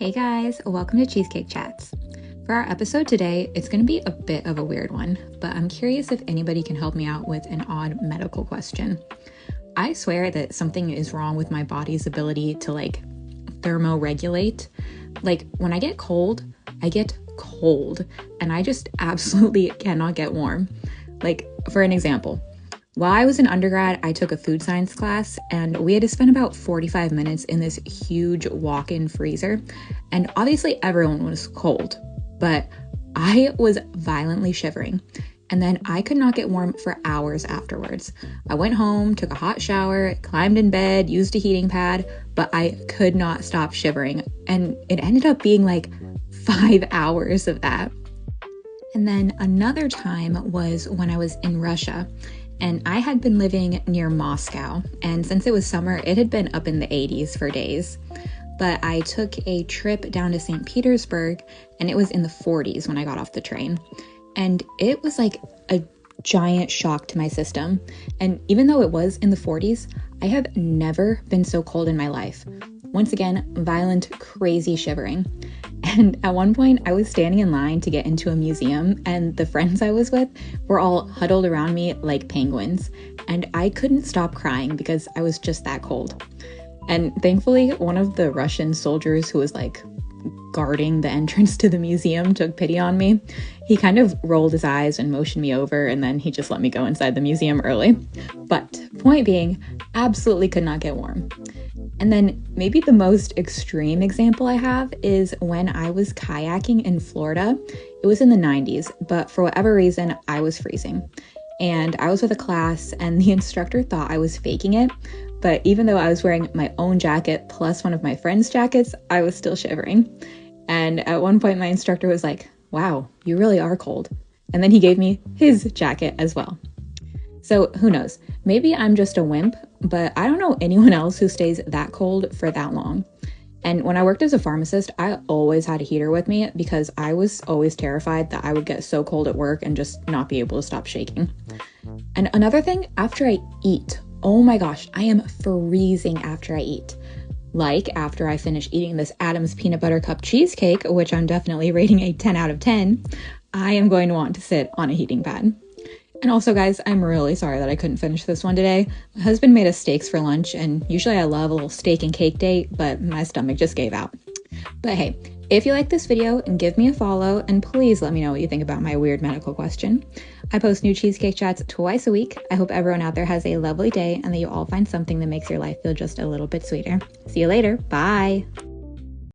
Hey guys, welcome to Cheesecake Chats. For our episode today, it's going to be a bit of a weird one, but I'm curious if anybody can help me out with an odd medical question. I swear that something is wrong with my body's ability to thermoregulate. When I get cold, and I just absolutely cannot get warm. For an example, while I was in undergrad, I took a food science class and we had to spend about 45 minutes in this huge walk-in freezer. And obviously everyone was cold, but I was violently shivering. And then I could not get warm for hours afterwards. I went home, took a hot shower, climbed in bed, used a heating pad, but I could not stop shivering. And it ended up being 5 hours of that. And then another time was when I was in Russia. And I had been living near Moscow, and since it was summer, it had been up in the 80s for days. But I took a trip down to St. Petersburg, and it was in the 40s when I got off the train. And it was like a giant shock to my system. And even though it was in the 40s, I have never been so cold in my life. Once again, violent, crazy shivering. And at one point, I was standing in line to get into a museum, and the friends I was with were all huddled around me like penguins. And I couldn't stop crying because I was just that cold. And thankfully, one of the Russian soldiers who was guarding the entrance to the museum took pity on me. He kind of rolled his eyes and motioned me over, and then he just let me go inside the museum early. But point being, absolutely could not get warm. And then maybe the most extreme example I have is when I was kayaking in Florida. It was in the 90s, but for whatever reason, I was freezing. And I was with a class, and the instructor thought I was faking it. But even though I was wearing my own jacket plus one of my friend's jackets, I was still shivering. And at one point, my instructor was like, "Wow, you really are cold." And then he gave me his jacket as well. So who knows? Maybe I'm just a wimp, but I don't know anyone else who stays that cold for that long. And when I worked as a pharmacist, I always had a heater with me because I was always terrified that I would get so cold at work and just not be able to stop shaking. And another thing, after I eat, oh my gosh, I am freezing after I eat. After I finish eating this Adam's peanut butter cup cheesecake, which I'm definitely rating a 10 out of 10, I am going to want to sit on a heating pad. And also, guys, I'm really sorry that I couldn't finish this one today. My husband made us steaks for lunch, and usually I love a little steak and cake date, but my stomach just gave out. But hey, if you like this video, give me a follow, and please let me know what you think about my weird medical question. I post new Cheesecake Chats twice a week. I hope everyone out there has a lovely day and that you all find something that makes your life feel just a little bit sweeter. See you later. Bye.